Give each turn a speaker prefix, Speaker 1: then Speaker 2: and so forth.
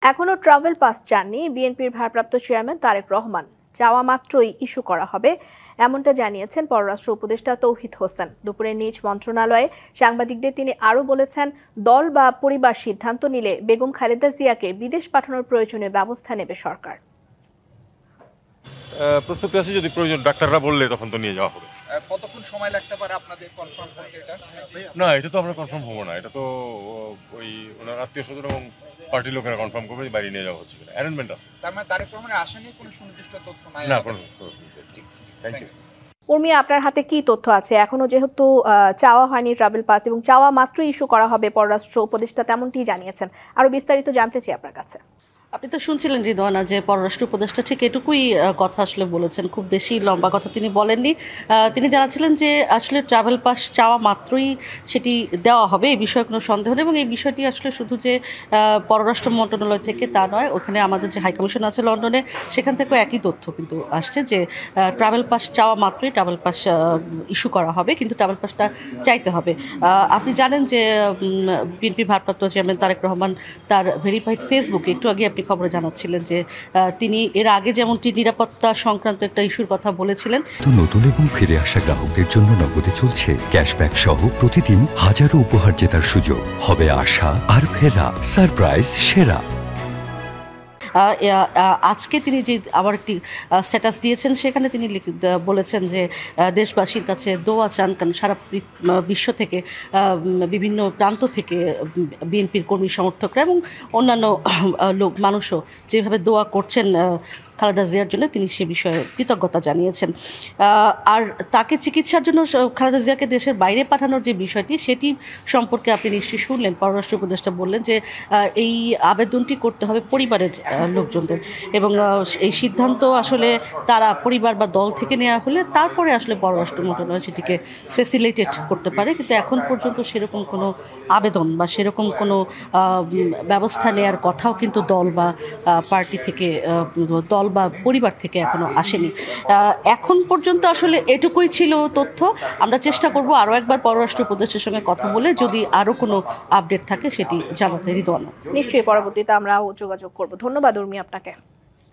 Speaker 1: এখনো travel pass চাননি বিএনপির ভারপ্রাপ্ত চেয়ারম্যান তারেক রহমান। চাওয়া মাত্রই ইস্যু করা হবে, এমনটা জানিয়েছেন পররাষ্ট্র উপদেষ্টা তৌহিদ হোসেন। দুপুরে নিজ মন্ত্রণালয়ে সাংবাদিকদের তিনি আরও বলেছেন, দল বা পরিবার সিদ্ধান্ত নিলে বেগম খালেদা জিয়াকে বিদেশ পাঠানোর প্রয়োজনীয় ব্যবস্থা নেবে সরকার।
Speaker 2: প্রস্তুতি আছে, যদি প্রয়োজন ডাক্তাররা বললে তখন তো নিয়ে যাওয়া হবে।
Speaker 3: কতক্ষণ সময় লাগতে পারে আপনাদের কনফার্ম করতে এটা?
Speaker 2: না, এটা তো আমরা কনফার্ম হবো না, এটা তো ওই ওনার আত্মীয় স্বজন এবং পার্টির লোকেরা কনফার্ম করবে বাইরে নিয়ে যাওয়া হচ্ছে। অ্যারেঞ্জমেন্ট আছে।
Speaker 3: তার মানে তারেক রহমানের আসা নিয়ে কোনো সুনির্দিষ্ট তথ্য নাই?
Speaker 2: না, কোনো তথ্য। Thank you.
Speaker 1: উর্মি, আপনার হাতে কি তথ্য আছে? এখনো যেহেতু চাওয়া হয়নি ট্রাভেল পাস এবং চাওয়া মাত্রই ইস্যু করা হবে, পররাষ্ট্র উপদেষ্টা তেমনটি জানিয়েছেন। আরো বিস্তারিত জানতে চাই আপনার কাছে।
Speaker 4: আপনি তো শুনছিলেন রিদওয়ানা যে পররাষ্ট্র উপদেষ্টা ঠিক এটুকুই কথা আসলে বলেছেন, খুব বেশি লম্বা কথা তিনি বলেননি। তিনি জানাচ্ছিলেন যে আসলে ট্রাভেল পাস চাওয়া মাত্রই সেটি দেওয়া হবে, এই বিষয়ে কোনো সন্দেহ নেই। এবং এই বিষয়টি আসলে শুধু যে পররাষ্ট্র মন্ত্রণালয় থেকে তা নয়, ওখানে আমাদের যে হাইকমিশন আছে লন্ডনে, সেখান থেকেও একই তথ্য কিন্তু আসছে যে ট্রাভেল পাস চাওয়া মাত্রই ট্রাভেল পাস ইস্যু করা হবে, কিন্তু ট্রাভেল পাসটা চাইতে হবে। আপনি জানেন যে বিএনপি ভারপ্রাপ্ত চেয়ারম্যান তারেক রহমান তার ভেরিফাইড ফেসবুকে একটু আগে আপনি খবরে জানাচ্ছিলেন যে তিনি এর আগে যেমনটি নিরাপত্তা সংক্রান্ত একটা ইস্যুর কথা বলেছিলেন।
Speaker 5: তো নতুন এবং ফিরে আসা গ্রাহকদের জন্য নগদে চলছে ক্যাশব্যাক সহ প্রতিদিন হাজারো উপহার জেতার সুযোগ। হবে আশা আর ফেরা সারপ্রাইজ সেরা।
Speaker 4: আজকে তিনি যে আবার একটি স্ট্যাটাস দিয়েছেন, সেখানে তিনি বলেছেন যে দেশবাসীর কাছে দোয়া চান, কারণ সারা বিশ্ব থেকে বিভিন্ন প্রান্ত থেকে বিএনপির কর্মী সমর্থকরা এবং অন্যান্য মানুষও যেভাবে দোয়া করছেন খালেদা জিয়ার জন্য, তিনি সে বিষয়ে কৃতজ্ঞতা জানিয়েছেন। আর তাকে চিকিৎসার জন্য খালেদা জিয়াকে দেশের বাইরে পাঠানোর যে বিষয়টি, সেটি সম্পর্কে আপনি নিশ্চয়ই শুনলেন। পররাষ্ট্র উপদেষ্টা বললেন যে এই আবেদনটি করতে হবে পরিবারের লোকজনদের, এবং এই সিদ্ধান্ত আসলে তারা পরিবার বা দল থেকে নেওয়া হলে তারপরে আসলে পররাষ্ট্র মন্ত্রণালয় সেটিকে ফেসিলিটেট করতে পারে। কিন্তু এখন পর্যন্ত সেরকম কোনো আবেদন বা সেরকম কোনো ব্যবস্থা নেওয়ার কথাও কিন্তু দল বা পার্টি থেকে দল বা পরিবার থেকে এখনো আসেনি। এখন পর্যন্ত আসলে এটুকুই ছিল তথ্য। আমরা চেষ্টা করব আরও একবার পররাষ্ট্র উপদেষ্টার সঙ্গে কথা বলে যদি আরও কোনো আপডেট থাকে সেটি জানাতে। রিদওয়ানা,
Speaker 1: নিশ্চয়ই পরবর্তীতে আমরাও যোগাযোগ করব। ধন্যবাদ উর্মি আপনাকে।